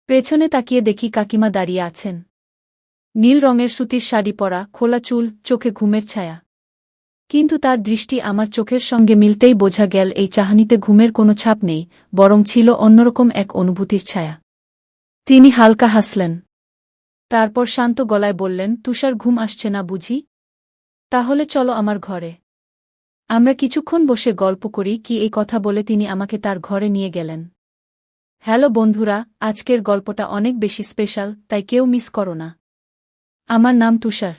পেছনে তাকিয়ে দেখি কাকিমা দাঁড়িয়ে আছেন। নীল রঙের সুতির শাড়ি পরা, খোলা চুল, চোখে ঘুমের ছায়া। কিন্তু তার দৃষ্টি আমার চোখের সঙ্গে মিলতেই বোঝা গেল এই চাহনিতে ঘুমের কোনো ছাপ নেই, বরং ছিল অন্যরকম এক অনুভূতির ছায়া। তিনি হালকা হাসলেন। তারপর শান্ত গলায় বললেন, তুষার, ঘুম আসছে না বুঝি? তাহলে চলো আমার ঘরে। আমরা কিছুক্ষণ বসে গল্প করি কি, এই কথা বলে তিনি আমাকে তার ঘরে নিয়ে গেলেন। হ্যালো বন্ধুরা, আজকের গল্পটা অনেক বেশি স্পেশাল, তাই কেউ মিস করো না। আমার নাম তুষার।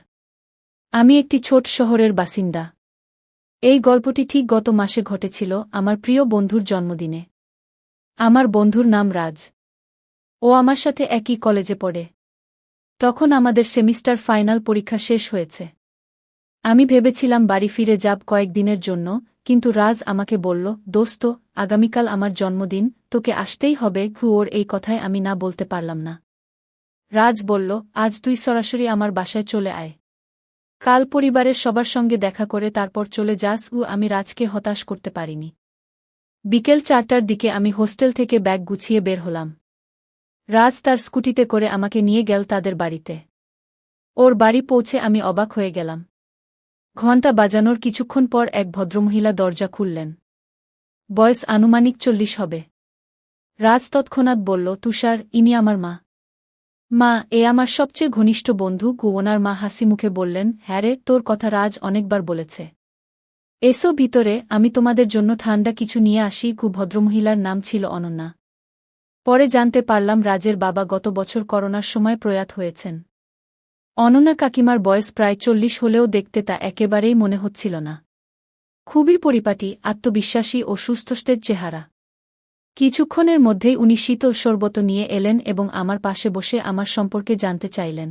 আমি একটি ছোট শহরের বাসিন্দা। এই গল্পটি ঠিক গত মাসে ঘটেছিল, আমার প্রিয় বন্ধুর জন্মদিনে। আমার বন্ধুর নাম রাজ। ও আমার সাথে একই কলেজে পড়ে। তখন আমাদের সেমিস্টার ফাইনাল পরীক্ষা শেষ হয়েছে। আমি ভেবেছিলাম বাড়ি ফিরে যাব কয়েকদিনের জন্য, কিন্তু রাজ আমাকে বলল, দোস্ত, আগামীকাল আমার জন্মদিন, তোকে আসতেই হবে। ওর এই কথায় আমি না বলতে পারলাম না। রাজ বলল, আজ তুই সরাসরি আমার বাসায় চলে আয়। কাল পরিবারের সবার সঙ্গে দেখা করে তারপর চলে যাস। আমি রাজকে হতাশ করতে পারিনি। বিকেল 4টার দিকে আমি হোস্টেল থেকে ব্যাগ গুছিয়ে বের হলাম। রাজ তার স্কুটিতে করে আমাকে নিয়ে গেল তাদের বাড়িতে। ওর বাড়ি পৌঁছে আমি অবাক হয়ে গেলাম। ঘণ্টা বাজানোর কিছুক্ষণ পর এক ভদ্রমহিলা দরজা খুললেন। বয়স আনুমানিক 40 হবে। রাজ তৎক্ষণাৎ বলল, তুষার, ইনি আমার মা। মা, এ আমার সবচেয়ে ঘনিষ্ঠ বন্ধু। ওনার মা হাসি মুখে বললেন, হ্যাঁ রে, তোর কথা রাজ অনেকবার বলেছে। এসো ভিতরে, আমি তোমাদের জন্য ঠান্ডা কিছু নিয়ে আসি। ভদ্রমহিলার নাম ছিল অনন্যা। পরে জানতে পারলাম রাজের বাবা গত বছর করোনার সময় প্রয়াত হয়েছেন। অনন্যা কাকিমার বয়স প্রায় 40 হলেও দেখতে তা একেবারেই মনে হচ্ছিল না। খুবই পরিপাটি, আত্মবিশ্বাসী ও সুস্থস্থের চেহারা। কিছুক্ষণের মধ্যেই উনি শীতল শরবত নিয়ে এলেন এবং আমার পাশে বসে আমার সম্পর্কে জানতে চাইলেন।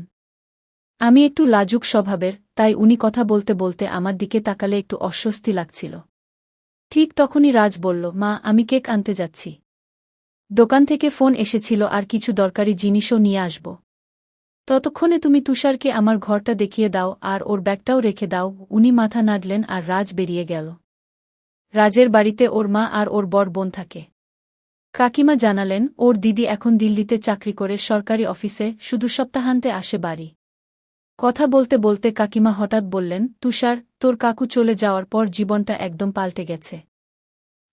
আমি একটু লাজুক স্বভাবের, তাই উনি কথা বলতে বলতে আমার দিকে তাকালে একটু অস্বস্তি লাগছিল। ঠিক তখনই রাজ বলল, মা, আমি কেক আনতে যাচ্ছি। দোকান থেকে ফোন এসেছিল আর কিছু দরকারি জিনিসও নিয়ে আসব। ততক্ষণে তুমি তুষারকে আমার ঘরটা দেখিয়ে দাও আর ওর ব্যাগটাও রেখে দাও। উনি মাথা নাড়লেন আর রাজ বেরিয়ে গেল। রাজের বাড়িতে ওর মা আর ওর বড় বোন থাকে। কাকিমা জানালেন, ওর দিদি এখন দিল্লিতে চাকরি করে সরকারি অফিসে, শুধু সপ্তাহান্তে আসে বাড়ি। কথা বলতে বলতে কাকিমা হঠাৎ বললেন, তুষার, তোর কাকু চলে যাওয়ার পর জীবনটা একদম পাল্টে গেছে।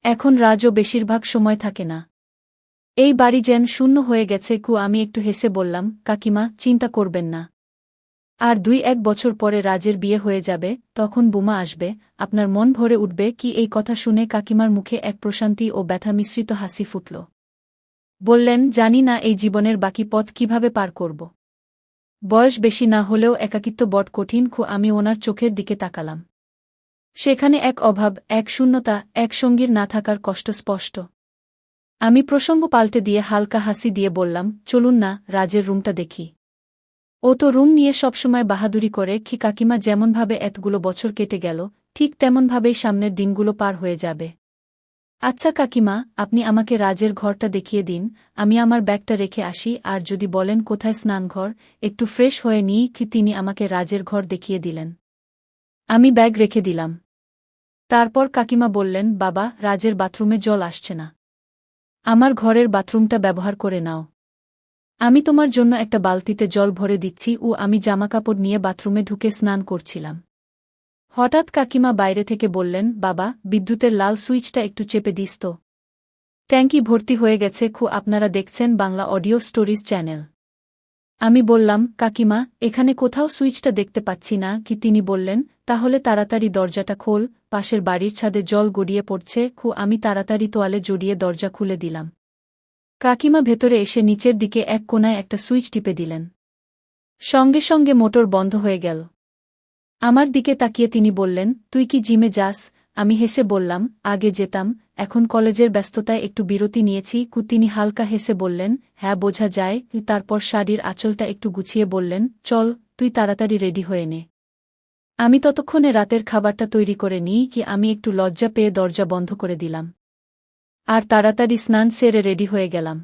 এখন রাজও বেশিরভাগ সময় থাকে না। এই বাড়ি যেন শূন্য হয়ে গেছে। আমি একটু হেসে বললাম, কাকিমা, চিন্তা করবেন না। আর 2-1 বছর পরে রাজের বিয়ে হয়ে যাবে, তখন বুমা আসবে, আপনার মন ভরে উঠবে। এই কথা শুনে কাকিমার মুখে এক প্রশান্তি ও ব্যথা মিশ্রিত হাসি ফুটল। বললেন, জানি না এই জীবনের বাকি পথ কিভাবে পার করব। বয়স বেশি না হলেও একাকিত্ব বড় কঠিন। আমি ওনার চোখের দিকে তাকালাম। সেখানে এক অভাব, এক শূন্যতা, এক সঙ্গীর না থাকার কষ্ট স্পষ্ট। আমি প্রসঙ্গ পাল্টে দিয়ে হালকা হাসি দিয়ে বললাম, চলুন না, রাজের রুমটা দেখি। ও তো রুম নিয়ে সবসময় বাহাদুরি করে। কাকিমা যেমনভাবে এতগুলো বছর কেটে গেল, ঠিক তেমনভাবেই সামনের দিনগুলো পার হয়ে যাবে। আচ্ছা কাকিমা, আপনি আমাকে রাজের ঘরটা দেখিয়ে দিন, আমি আমার ব্যাগটা রেখে আসি। আর যদি বলেন কোথায় স্নানঘর, একটু ফ্রেশ হয়ে নিই। তিনি আমাকে রাজের ঘর দেখিয়ে দিলেন। আমি ব্যাগ রেখে দিলাম। তারপর কাকিমা বললেন, বাবা, রাজের বাথরুমে জল আসছে না। আমার ঘরের বাথরুমটা ব্যবহার করে নাও। আমি তোমার জন্য একটা বালতিতে জল ভরে দিচ্ছি। আমি জামাকাপড় নিয়ে বাথরুমে ঢুকে স্নান করছিলাম। হঠাৎ কাকিমা বাইরে থেকে বললেন, বাবা, বিদ্যুতের লাল সুইচটা একটু চেপে দিস তো। ট্যাঙ্কি ভর্তি হয়ে গেছে। আপনারা দেখছেন বাংলা অডিও স্টোরিজ চ্যানেল। আমি বললাম, কাকিমা, এখানে কোথাও সুইচটা দেখতে পাচ্ছি না। তিনি বললেন, তাহলে তাড়াতাড়ি দরজাটা খোল, পাশের বাড়ির ছাদে জল গড়িয়ে পড়ছে। আমি তাড়াতাড়ি তোয়ালে জড়িয়ে দরজা খুলে দিলাম। কাকিমা ভেতরে এসে নিচের দিকে এক কোণায় একটা সুইচ টিপে দিলেন। সঙ্গে সঙ্গে মোটর বন্ধ হয়ে গেল। আমার দিকে তাকিয়ে তিনি বললেন, তুই কি জিমে যাস? আমি হেসে বললাম, আগে যেতাম, এখন কলেজের ব্যস্ততায় একটু বিরতি নিয়েছি। তিনি হালকা হেসে বললেন, হ্যাঁ, বোঝা যায়। তারপর শাড়ির আঁচলটা একটু গুছিয়ে বললেন, চল, তুই তাড়াতাড়ি রেডি হয়ে নে। আমি ততক্ষণে রাতের খাবারটা তৈরি করে নিই। আমি একটু লজ্জা পেয়ে দরজা বন্ধ করে দিলাম। আর তাড়াতাড়ি স্নান সেরে রেডি হয়ে গেলাম।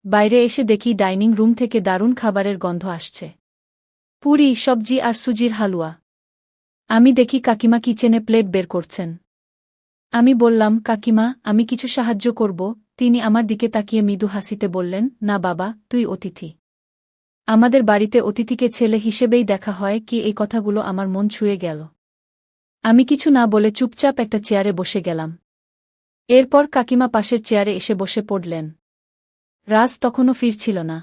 বাইরে এসে দেখি ডাইনিং রুম থেকে দারুণ খাবারের গন্ধ আসছে। পুরি, সবজি আর সুজির হালুয়া। আমি দেখি কাকিমা কিচেনে প্লেট বের করছেন। আমি বললাম, কাকিমা, আমি কিছু সাহায্য করব? তিনি আমার দিকে তাকিয়ে মৃদু হাসিতে বললেন, না বাবা, তুই অতিথি। আমাদের বাড়িতে অতিথিকে ছেলে হিসেবেই দেখা হয় কি? এই কথাগুলো আমার মন ছুঁয়ে গেল। আমি কিছু না বলে চুপচাপ একটা চেয়ারে বসে গেলাম। এরপর কাকিমা পাশের চেয়ারে এসে বসে পড়লেন। রাজ তখনও ফিরছিল না।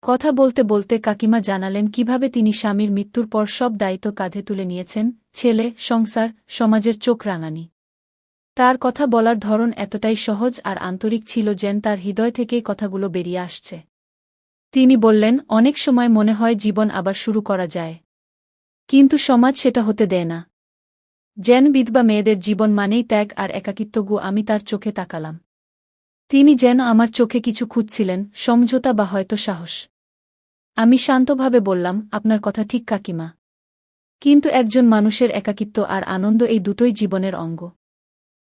কথা বলতে বলতে কাকিমা জানালেন কিভাবে তিনি স্বামীর মৃত্যুর পর সব দায়িত্ব কাঁধে তুলে নিয়েছেন, ছেলে, সংসার, সমাজের চোখ রাঙানি। তার কথা বলার ধরন এতটাই সহজ আর আন্তরিক ছিল যেন তার হৃদয় থেকেই কথাগুলো বেরিয়ে আসছে। তিনি বললেন, অনেক সময় মনে হয় জীবন আবার শুরু করা যায়, কিন্তু সমাজ সেটা হতে দেয় না। যেন বিধবা মেয়েদের জীবন মানেই ত্যাগ আর একাকিত্ব। আমি তার চোখে তাকালাম। তিনি যেন আমার চোখে কিছু খুঁজছিলেন, সমঝোতা বা হয়তো সাহস। আমি শান্তভাবে বললাম, আপনার কথা ঠিক কাকিমা, কিন্তু একজন মানুষের একাকিত্ব আর আনন্দ এই দুটোই জীবনের অঙ্গ।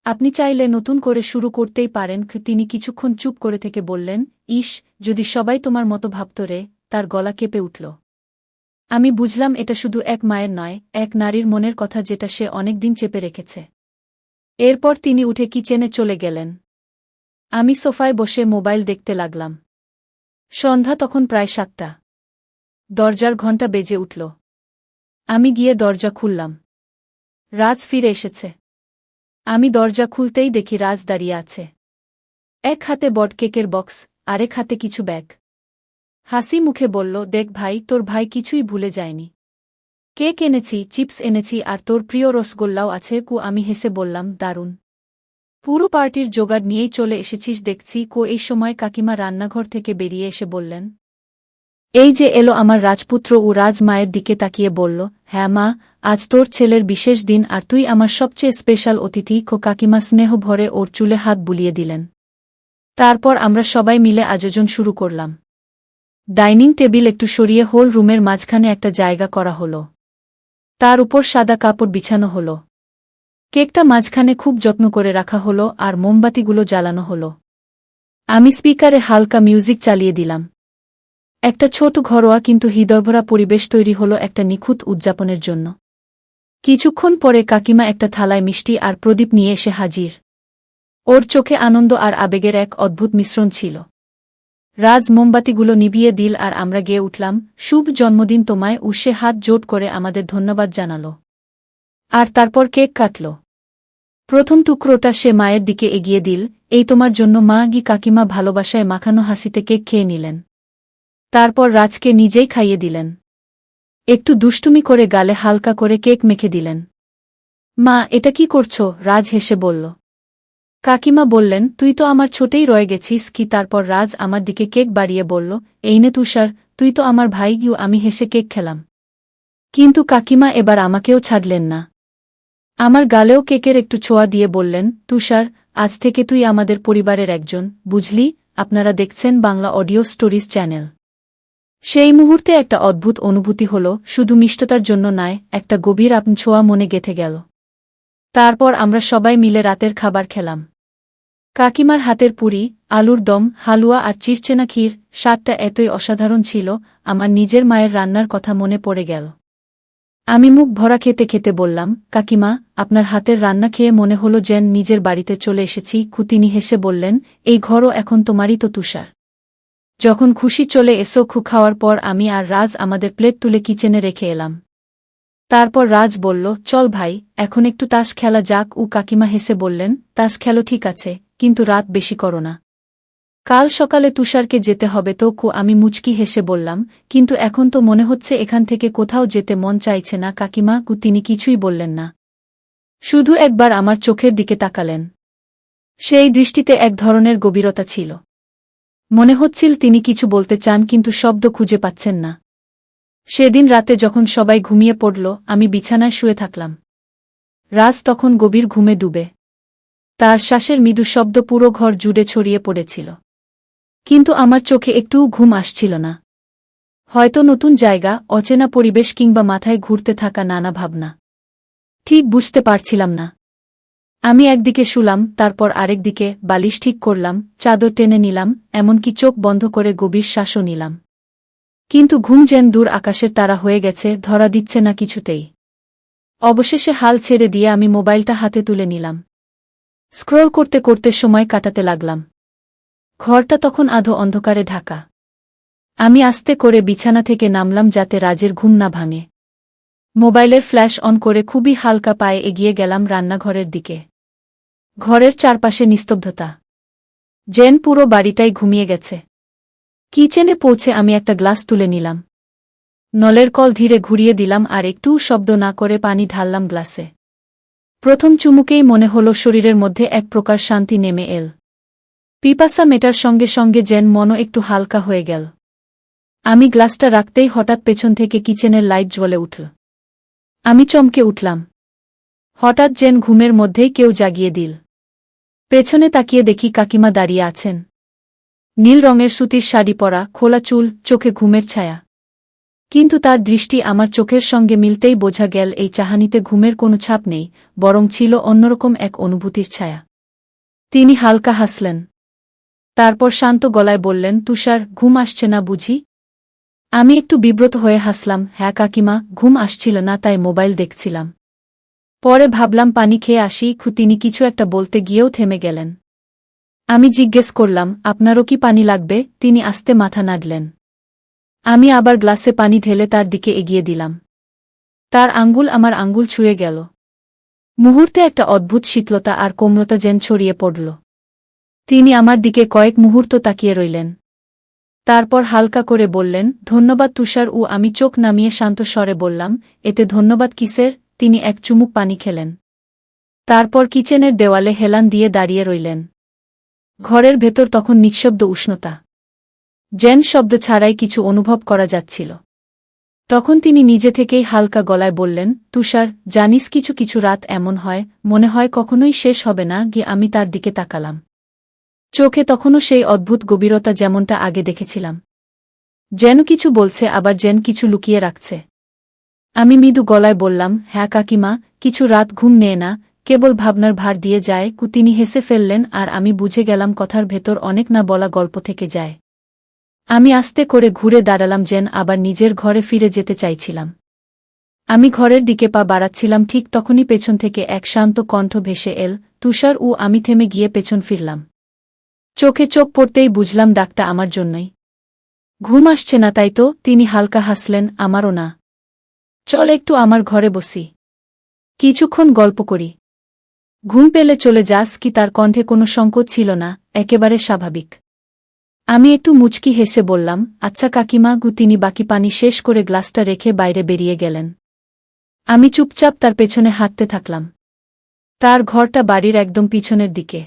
আপনি চাইলে নতুন করে শুরু করতেই পারেন। তিনি কিছুক্ষণ চুপ করে থেকে বললেন, ইস, যদি সবাই তোমার মতো ভাবত রে। তার গলা কেঁপে উঠল। আমি বুঝলাম এটা শুধু এক মায়ের নয়, এক নারীর মনের কথা যেটা সে অনেকদিন চেপে রেখেছে। এরপর তিনি উঠে কিচেনে চলে গেলেন। আমি সোফায় বসে মোবাইল দেখতে লাগলাম। সন্ধ্যা তখন প্রায় 7টা। দরজার ঘণ্টা বেজে উঠল। আমি গিয়ে দরজা খুললাম। রাজ ফিরে এসেছে। আমি দরজা খুলতেই দেখি রাজ দাঁড়িয়ে আছে। এক হাতে বট কেকের বক্স, আরেক হাতে কিছু ব্যাগ। হাসি মুখে বলল, দেখ ভাই, তোর ভাই কিছুই ভুলে যায়নি। কেক এনেছি, চিপস এনেছি, আর তোর প্রিয় রসগোল্লাও আছে। আমি হেসে বললাম, দারুণ। পুরো পার্টির জোগাড় নিয়েই চলে এসেছিস দেখছি। এই সময় কাকিমা রান্নাঘর থেকে বেরিয়ে এসে বললেন, এই যে এলো আমার রাজপুত্র। রাজ মায়ের দিকে তাকিয়ে বলল, হ্যাঁ মা, আজ তোর ছেলের বিশেষ দিন আর তুই আমার সবচেয়ে স্পেশাল অতিথি। কাকিমা স্নেহ ভরে ওর চুলে হাত বুলিয়ে দিলেন। তারপর আমরা সবাই মিলে আয়োজন শুরু করলাম। ডাইনিং টেবিল একটু সরিয়ে হোল রুমের মাঝখানে একটা জায়গা করা হলো। তার উপর সাদা কাপড় বিছানো হলো। কেকটা মাঝখানে খুব যত্ন করে রাখা হলো আর মোমবাতিগুলো জ্বালানো হলো। আমি স্পিকারে হালকা মিউজিক চালিয়ে দিলাম। একটা ছোট ঘরোয়া কিন্তু হৃদয়ভরা পরিবেশ তৈরি হলো একটা নিখুঁত উদযাপনের জন্য। কিছুক্ষণ পরে কাকিমা একটা থালায় মিষ্টি আর প্রদীপ নিয়ে এসে হাজির। ওর চোখে আনন্দ আর আবেগের এক অদ্ভুত মিশ্রণ ছিল। রাজ মোমবাতিগুলো নিভিয়ে দিল আর আমরা গেয়ে উঠলাম, শুভ জন্মদিন তোমায়। সে হাত জোট করে আমাদের ধন্যবাদ জানাল। আর তারপর কেক কাটল। প্রথম টুকরোটা সে মায়ের দিকে এগিয়ে দিল, এই তোমার জন্য মা। কাকিমা ভালোবাসায় মাখানো হাসিতে কেক খেয়ে নিলেন। তারপর রাজকে নিজেই খাইয়ে দিলেন। একটু দুষ্টুমি করে গালে হালকা করে কেক মেখে দিলেন। মা, এটা কি করছো? রাজ হেসে বলল। কাকিমা বললেন, তুই তো আমার ছোটেই রয়ে গেছিস। তারপর রাজ আমার দিকে কেক বাড়িয়ে বলল, এই নে তুষার, তুই তো আমার ভাই। আমি হেসে কেক খেলাম। কিন্তু কাকিমা এবার আমাকেও ছাড়লেন না। আমার গালেও কেকের একটু ছোঁয়া দিয়ে বললেন, তুষার, আজ থেকে তুই আমাদের পরিবারের একজন, বুঝলি? আপনারা দেখছেন বাংলা অডিও স্টোরিজ চ্যানেল। সেই মুহূর্তে একটা অদ্ভুত অনুভূতি হল, শুধু মিষ্টতার জন্য নয়, একটা গভীর আপন ছোঁয়া মনে গেঁথে গেল। তারপর আমরা সবাই মিলে রাতের খাবার খেলাম। কাকিমার হাতের পুরি, আলুর দম, হালুয়া আর চিরচেনা ক্ষীর, স্বাদটা এতই অসাধারণ ছিল, আমার নিজের মায়ের রান্নার কথা মনে পড়ে গেল। আমি মুখ ভরা খেতে খেতে বললাম, কাকিমা, আপনার হাতের রান্না খেয়ে মনে হলো যেন নিজের বাড়িতে চলে এসেছি। তিনি হেসে বললেন, এই ঘরও এখন তোমারই তো তুষার। যখন খুশি চলে এসো। খাওয়ার পর আমি আর রাজ আমাদের প্লেট তুলে কিচেনে রেখে এলাম। তারপর রাজ বলল, চল ভাই, এখন একটু তাস খেলা যাক। কাকিমা হেসে বললেন, তাস খেলো ঠিক আছে, কিন্তু রাত বেশি করো না। কাল সকালে তুষারকে যেতে হবে তো। আমি মুচকি হেসে বললাম, কিন্তু এখন তো মনে হচ্ছে এখান থেকে কোথাও যেতে মন চাইছে না। কাকিমা তিনি কিছুই বললেন না, শুধু একবার আমার চোখের দিকে তাকালেন। সেই দৃষ্টিতে এক ধরনের গভীরতা ছিল। মনে হচ্ছিল তিনি কিছু বলতে চান কিন্তু শব্দ খুঁজে পাচ্ছেন না। সেদিন রাতে যখন সবাই ঘুমিয়ে পড়ল, আমি বিছানায় শুয়ে থাকলাম। রাজ তখন গভীর ঘুমে ডুবে। তার শ্বাসের মৃদু শব্দ পুরো ঘর জুড়ে ছড়িয়ে পড়েছিল। কিন্তু আমার চোখে একটুও ঘুম আসছিল না। হয়তো নতুন জায়গা, অচেনা পরিবেশ কিংবা মাথায় ঘুরতে থাকা নানা ভাবনা। ঠিক বুঝতে পারছিলাম না। আমি একদিকে শুলাম, তারপর আরেক দিকে বালিশ ঠিক করলাম, চাদর টেনে নিলাম, এমনকি চোখ বন্ধ করে গভীর শ্বাসও নিলাম। কিন্তু ঘুম যেন দূর আকাশের তারা হয়ে গেছে, ধরা দিচ্ছে না কিছুতেই। অবশেষে হাল ছেড়ে দিয়ে আমি মোবাইলটা হাতে তুলে নিলাম। স্ক্রল করতে করতে সময় কাটাতে লাগলাম। ঘরটা তখন আধো অন্ধকারে ঢাকা। আমি আস্তে করে বিছানা থেকে নামলাম যাতে রাজের ঘুম না ভাঙে। মোবাইলের ফ্ল্যাশ অন করে খুবই হালকা পায়ে এগিয়ে গেলাম রান্নাঘরের দিকে। ঘরের চারপাশে নিস্তব্ধতা। জেন পুরো বাড়িটাই ঘুমিয়ে গেছে। কিচেনে পৌঁছে আমি একটা গ্লাস তুলে নিলাম। নলের কল ধীরে ঘুরিয়ে দিলাম আর একটু শব্দ না করে পানি ঢাললাম গ্লাসে। প্রথম চুমুকেই মনে হলো শরীরের মধ্যে এক প্রকার শান্তি নেমে এল। পিপাসা মেটার সঙ্গে সঙ্গে জেন মনও একটু হালকা হয়ে গেল। আমি গ্লাসটা রাখতেই হঠাৎ পেছন থেকে কিচেনের লাইট জ্বলে উঠল। আমি চমকে উঠলাম। হঠাৎ জেন ঘুমের মধ্যেই কেউ জাগিয়ে দিল। পেছনে তাকিয়ে দেখি কাকিমা দাঁড়িয়ে আছেন। নীল রঙের সুতির শাড়ি পরা, খোলা চুল, চোখে ঘুমের ছায়া। কিন্তু তার দৃষ্টি আমার চোখের সঙ্গে মিলতেই বোঝা গেল এই চাহানিতে ঘুমের কোনো ছাপ নেই, বরং ছিল অন্যরকম এক অনুভূতির ছায়া। তিনি হালকা হাসলেন। তারপর শান্ত গলায় বললেন, তুষার, ঘুম আসছে না বুঝি? আমি একটু বিব্রত হয়ে হাসলাম। হ্যাঁ কাকিমা, ঘুম আসছিল না, তাই মোবাইল দেখছিলাম। পরে ভাবলাম পানি খেয়ে আসি। তিনি কিছু একটা বলতে গিয়েও থেমে গেলেন। আমি জিজ্ঞেস করলাম, আপনারও কি পানি লাগবে? তিনি আস্তে মাথা নাড়লেন। আমি আবার গ্লাসে পানি ঢেলে তার দিকে এগিয়ে দিলাম। তার আঙ্গুল আমার আঙ্গুল ছুঁয়ে গেল। মুহূর্তে একটা অদ্ভুত শীতলতা আর কোমলতা যেন ছড়িয়ে পড়ল। তিনি আমার দিকে কয়েক মুহূর্ত তাকিয়ে রইলেন। তারপর হালকা করে বললেন, ধন্যবাদ তুষার। আমি চোখ নামিয়ে শান্ত স্বরে বললাম, এতে ধন্যবাদ কিসের? তিনি এক চুমুক পানি খেলেন। তারপর কিচেনের দেওয়ালে হেলান দিয়ে দাঁড়িয়ে রইলেন। ঘরের ভেতর তখন নিঃশব্দ উষ্ণতা। জেন শব্দ ছাড়াই কিছু অনুভব করা যাচ্ছিল। তখন তিনি নিজে থেকেই হালকা গলায় বললেন, তুষার, জানিস কিছু কিছু রাত এমন হয়, মনে হয় কখনোই শেষ হবে না। গিয়ে আমি তার দিকে তাকালাম। চোখে তখনও সেই অদ্ভুত গভীরতা যেমনটা আগে দেখেছিলাম। যেন কিছু বলছে, আবার যেন কিছু লুকিয়ে রাখছে। আমি মৃদু গলায় বললাম, হ্যাঁ কাকিমা, কিছু রাত ঘুম নেয় না, কেবল ভাবনার ভার দিয়ে যায়। তিনি হেসে ফেললেন আর আমি বুঝে গেলাম কথার ভেতর অনেক না বলা গল্প থেকে যায়। আমি আস্তে করে ঘুরে দাঁড়ালাম। জেন আবার নিজের ঘরে ফিরে যেতে চাইছিলাম। আমি ঘরের দিকে পা বাড়াচ্ছিলাম, ঠিক তখনই পেছন থেকে এক শান্ত কণ্ঠ ভেসে এল, তুষার। আমি থেমে গিয়ে পেছন ফিরলাম। চোখে চোখ পড়তেই বুঝলাম ডাকটা আমার জন্যই। ঘুম আসছে না তাই তো? তিনি হালকা হাসলেন। আমারও না। চল একটু আমার ঘরে বসি, কিছুক্ষণ গল্প করি। ঘুম পেলে চলে যাস। কি তার কণ্ঠে কোনো সংকোচ ছিল না, একেবারে স্বাভাবিক। আমি একটু মুচকি হেসে বললাম, আচ্ছা কাকিমা। তিনি বাকি পানি শেষ করে গ্লাসটা রেখে বাইরে বেরিয়ে গেলেন। আমি চুপচাপ তার পেছনে হাঁটতে থাকলাম। তার ঘরটা বাড়ির একদম পিছনের দিকে।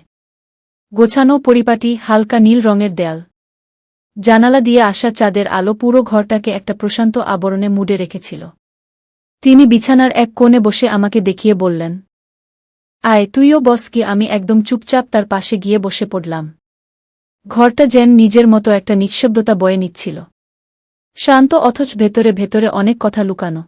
গোছানো, পরিপাটি, হালকা নীল রঙের দেয়াল। জানালা দিয়ে আসা চাঁদের আলো পুরো ঘরটাকে একটা প্রশান্ত আবরণে মুড়ে রেখেছিল। তিনি বিছানার এক কোণে বসে আমাকে দেখিয়ে বললেন, আয় তুইও বস। কি আমি একদম চুপচাপ তার পাশে গিয়ে বসে পড়লাম। ঘরটা যেন নিজের মতো একটা নিঃশব্দতা বয়ে নিচ্ছিল। শান্ত, অথচ ভেতরে ভেতরে অনেক কথা লুকানো।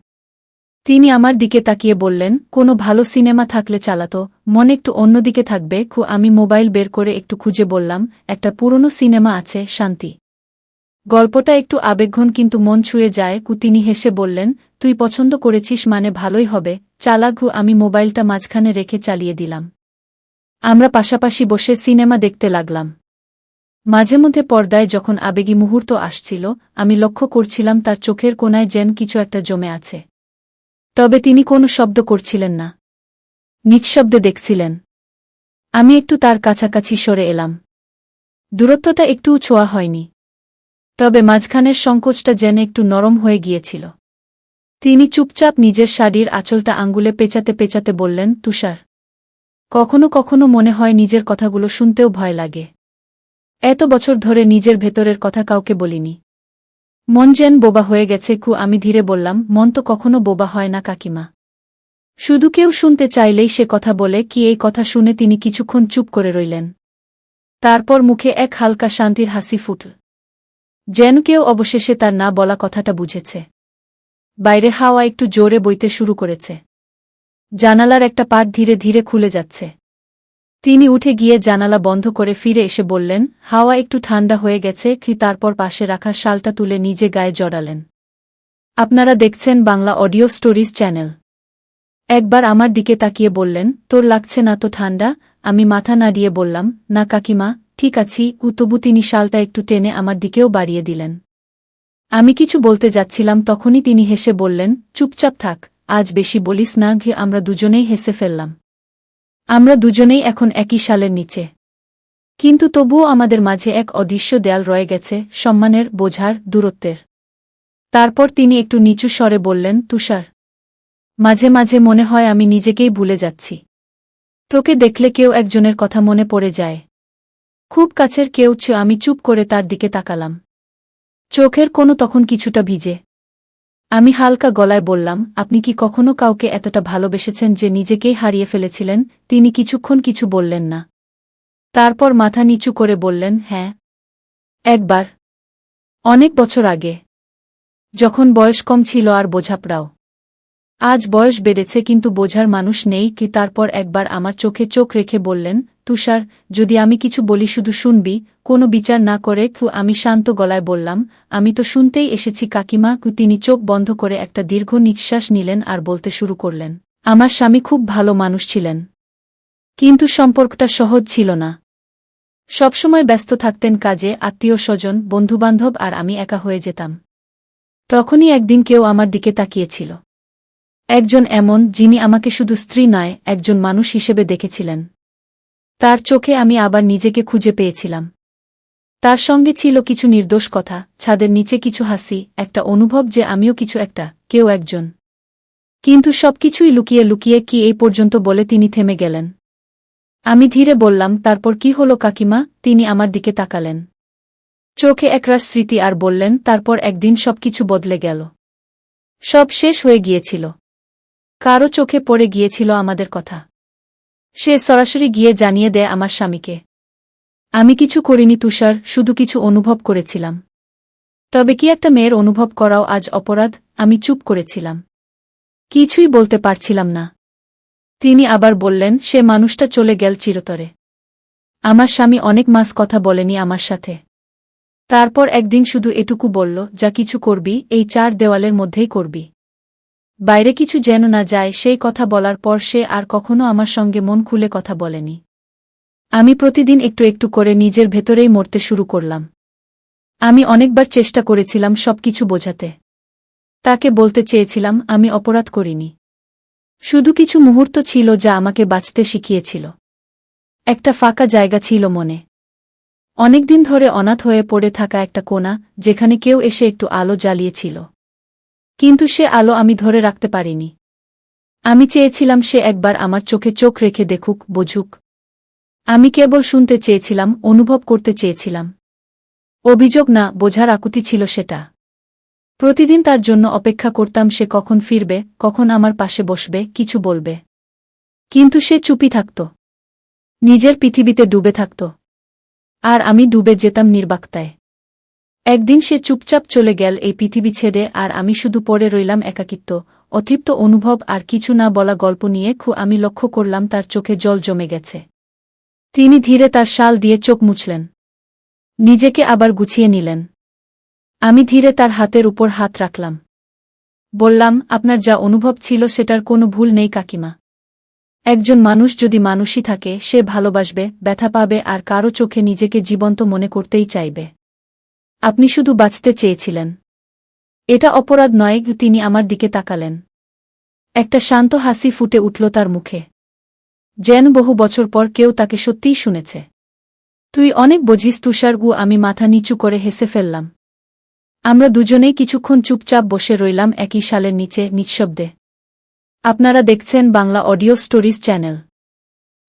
তিনি আমার দিকে তাকিয়ে বললেন, কোনো ভালো সিনেমা থাকলে চালাতো, মন একটু অন্যদিকে থাকবে। আমি মোবাইল বের করে একটু খুঁজে বললাম, একটা পুরনো সিনেমা আছে, শান্তি। গল্পটা একটু আবেগঘন কিন্তু মন ছুঁয়ে যায়। তিনি হেসে বললেন, তুই পছন্দ করেছিস মানে ভালোই হবে, চালা। আমি মোবাইলটা মাঝখানে রেখে চালিয়ে দিলাম। আমরা পাশাপাশি বসে সিনেমা দেখতে লাগলাম। মাঝে মধ্যে পর্দায় যখন আবেগী মুহূর্ত আসছিল, আমি লক্ষ্য করছিলাম তার চোখের কোণায় যেন কিছু একটা জমে আছে। তবে তিনি কোনো শব্দ করছিলেন না, নিঃশব্দে দেখছিলেন। আমি একটু তার কাছাকাছি সরে এলাম। দূরত্বটা একটুও ছোঁয়া হয়নি, তবে মাঝখানের সংকোচটা যেন একটু নরম হয়ে গিয়েছিল। তিনি চুপচাপ নিজের শাড়ির আঁচলটা আঙ্গুলে পেঁচাতে পেঁচাতে বললেন, তুষার, কখনো কখনো মনে হয় নিজের কথাগুলো শুনতেও ভয় লাগে। এত বছর ধরে নিজের ভেতরের কথা কাউকে বলিনি। মন যেন বোবা হয়ে গেছে। আমি ধীরে বললাম, মন তো কখনো বোবা হয় না কাকিমা। শুধু কেউ শুনতে চাইলেই সে কথা বলে। এই কথা শুনে তিনি কিছুক্ষণ চুপ করে রইলেন। তারপর মুখে এক হালকা শান্তির হাসি ফুটল, যেন কেউ অবশেষে তার না বলা কথাটা বুঝেছে। বাইরে হাওয়া একটু জোরে বইতে শুরু করেছে। জানালার একটা পাট ধীরে ধীরে খুলে যাচ্ছে। তিনি উঠে গিয়ে জানালা বন্ধ করে ফিরে এসে বললেন, হাওয়া একটু ঠান্ডা হয়ে গেছে। তারপর পাশে রাখা শালটা তুলে নিজে গায়ে জড়ালেন। আপনারা দেখছেন বাংলা অডিও স্টোরিজ চ্যানেল। একবার আমার দিকে তাকিয়ে বললেন, তোর লাগছে না তো ঠান্ডা? আমি মাথা নাড়িয়ে বললাম, না কাকিমা, ঠিক আছি। তবু তিনি শালটা একটু টেনে আমার দিকেও বাড়িয়ে দিলেন। আমি কিছু বলতে যাচ্ছিলাম, তখনই তিনি হেসে বললেন, চুপচাপ থাক, আজ বেশি বলিস না। আমরা দুজনেই হেসে ফেললাম। আমরা দুজনেই এখন একই শালের নিচে, কিন্তু তবুও আমাদের মাঝে এক অদৃশ্য দেয়াল রয়ে গেছে, সম্মানের, বোঝার, দূরত্বের। তারপর তিনি একটু নিচু স্বরে বললেন, তুষার, মাঝে মাঝে মনে হয় আমি নিজেকেই ভুলে যাচ্ছি। তোকে দেখলে কেউ একজনের কথা মনে পড়ে যায়, খুব কাছের কেউ। আমি চুপ করে তার দিকে তাকালাম। চোখের কোনো তখন কিছুটা ভিজে। আমি হালকা গলায় বললাম, আপনি কি কখনো কাউকে এতটা ভালোবেসেছেন যে নিজেকেই হারিয়ে ফেলেছিলেন? তিনি কিছুক্ষণ কিছু বললেন না। তারপর মাথা নিচু করে বললেন, হ্যাঁ, একবার, অনেক বছর আগে, যখন বয়স কম ছিল আর বোঝাপড়াও। আজ বয়স বেড়েছে কিন্তু বোঝার মানুষ নেই। কি তারপর একবার আমার চোখে চোখ রেখে বললেন, তুষার, যদি আমি কিছু বলি শুধু শুনবি, কোনো বিচার না করে? আমি শান্ত গলায় বললাম, আমি তো শুনতেই এসেছি কাকিমা। তিনি চোখ বন্ধ করে একটা দীর্ঘ নিঃশ্বাস নিলেন আর বলতে শুরু করলেন, আমার স্বামী খুব ভালো মানুষ ছিলেন, কিন্তু সম্পর্কটা সহজ ছিল না। সবসময় ব্যস্ত থাকতেন কাজে, আত্মীয় স্বজন, বন্ধুবান্ধব, আর আমি একা হয়ে যেতাম। তখনই একদিন কেউ আমার দিকে তাকিয়েছিল, একজন এমন, যিনি আমাকে শুধু স্ত্রী নয়, একজন মানুষ হিসেবে দেখেছিলেন। তার চোখে আমি আবার নিজেকে খুঁজে পেয়েছিলাম। তার সঙ্গে ছিল কিছু নির্দোষ কথা, ছাদের নিচে কিছু হাসি, একটা অনুভব যে আমিও কিছু একটা, কেউ একজন। কিন্তু সবকিছুই লুকিয়ে লুকিয়ে কি এই পর্যন্ত বলে তিনি থেমে গেলেন। আমি ধীরে বললাম, তারপর কি হলো কাকিমা? তিনি আমার দিকে তাকালেন, চোখে একরাশ স্মৃতি, আর বললেন, তারপর একদিন সবকিছু বদলে গেল। সব শেষ হয়ে গিয়েছিল। কারো চোখে পড়ে গিয়েছিল আমাদের কথা। সে সরাসরি গিয়ে জানিয়ে দেয় আমার স্বামীকে। আমি কিছু করিনি তুষার, শুধু কিছু অনুভব করেছিলাম। তবে কি একটা মেয়ের অনুভব করাও আজ অপরাধ? আমি চুপ করেছিলাম, কিছুই বলতে পারছিলাম না। তিনি আবার বললেন, সে মানুষটা চলে গেল চিরতরে। আমার স্বামী অনেক মাস কথা বলেনি আমার সাথে। তারপর একদিন শুধু এটুকু বলল, যা কিছু করবি এই চার দেওয়ালের মধ্যেই করবি, বাইরে কিছু যেন না যায়। সেই কথা বলার পর সে আর কখনো আমার সঙ্গে মন খুলে কথা বলেনি। আমি প্রতিদিন একটু একটু করে নিজের ভেতরেই মরতে শুরু করলাম। আমি অনেকবার চেষ্টা করেছিলাম সবকিছু বোঝাতে। তাকে বলতে চেয়েছিলাম আমি অপরাধ করিনি। শুধু কিছু মুহূর্ত ছিল যা আমাকে বাঁচতে শিখিয়েছিল। একটা ফাঁকা জায়গা ছিল মনে, অনেকদিন ধরে অনাথ হয়ে পড়ে থাকা একটা কোণা, যেখানে কেউ এসে একটু আলো জ্বালিয়েছিল। কিন্তু সে আলো আমি ধরে রাখতে পারিনি। আমি চেয়েছিলাম সে একবার আমার চোখে চোখ রেখে দেখুক, বুঝুক। আমি কেবল শুনতে চেয়েছিলাম, অনুভব করতে চেয়েছিলাম। অভিযোগ না, বোঝার আকুতি ছিল সেটা। প্রতিদিন তার জন্য অপেক্ষা করতাম, সে কখন ফিরবে, কখন আমার পাশে বসবে, কিছু বলবে। কিন্তু সে চুপই থাকত, নিজের পৃথিবীতে ডুবে থাকত। আর আমি ডুবে যেতাম নির্বাকতায়। একদিন সে চুপচাপ চলে গেল এই পৃথিবী ছেড়ে, আর আমি শুধু পড়ে রইলাম একাকিত্ব, অতৃপ্ত অনুভব আর কিছু না বলা গল্প নিয়ে। আমি লক্ষ্য করলাম তার চোখে জল জমে গেছে। তিনি ধীরে তার শাল দিয়ে চোখ মুছলেন, নিজেকে আবার গুছিয়ে নিলেন। আমি ধীরে তার হাতের উপর হাত রাখলাম। বললাম, আপনার যা অনুভব ছিল সেটার কোনো ভুল নেই কাকিমা। একজন মানুষ যদি মানুষই থাকে, সে ভালোবাসবে, ব্যথা পাবে, আর কারো চোখে নিজেকে জীবন্ত মনে করতেই চাইবে। আপনি শুধু বাঁচতে চেয়েছিলেন। এটা অপরাধ নয়। তিনি আমার দিকে তাকালেন। একটা শান্ত হাসি ফুটে উঠল তার মুখে, যেন বহু বছর পর কেউ তাকে সত্যিই শুনেছে। তুই অনেক বুঝিস তুষার। আমি মাথা নিচু করে হেসে ফেললাম। আমরা দুজনেই কিছুক্ষণ চুপচাপ বসে রইলাম একই শালের নিচে, নিঃশব্দে। আপনারা দেখছেন বাংলা অডিও স্টোরিজ চ্যানেল।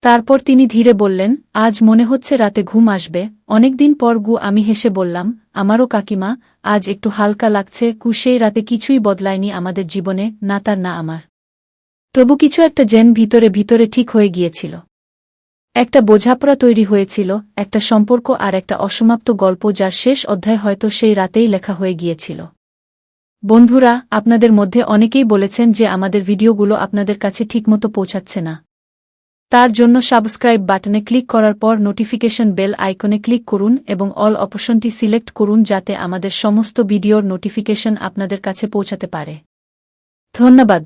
তারপর তিনি ধীরে বললেন, আজ মনে হচ্ছে রাতে ঘুম আসবে। অনেকদিন পর। আমি হেসে বললাম, আমারও কাকিমা, আজ একটু হালকা লাগছে। সেই রাতে কিছুই বদলায়নি আমাদের জীবনে, না তার না আমার। তবু কিছু একটা যেন ভিতরে ভিতরে ঠিক হয়ে গিয়েছিল। একটা বোঝাপড়া তৈরি হয়েছিল, একটা সম্পর্ক আর একটা অসমাপ্ত গল্প, যার শেষ অধ্যায় হয়তো সেই রাতেই লেখা হয়ে গিয়েছিল। বন্ধুরা, আপনাদের মধ্যে অনেকেই বলেছেন যে আমাদের ভিডিওগুলো আপনাদের কাছে ঠিকমতো পৌঁছাচ্ছে না। তার জন্য সাবস্ক্রাইব বাটনে ক্লিক করার পর নোটিফিকেশন বেল আইকনে ক্লিক করুন এবং অল অপশনটি সিলেক্ট করুন, যাতে আমাদের সমস্ত ভিডিওর নোটিফিকেশন আপনাদের কাছে পৌঁছাতে পারে। ধন্যবাদ।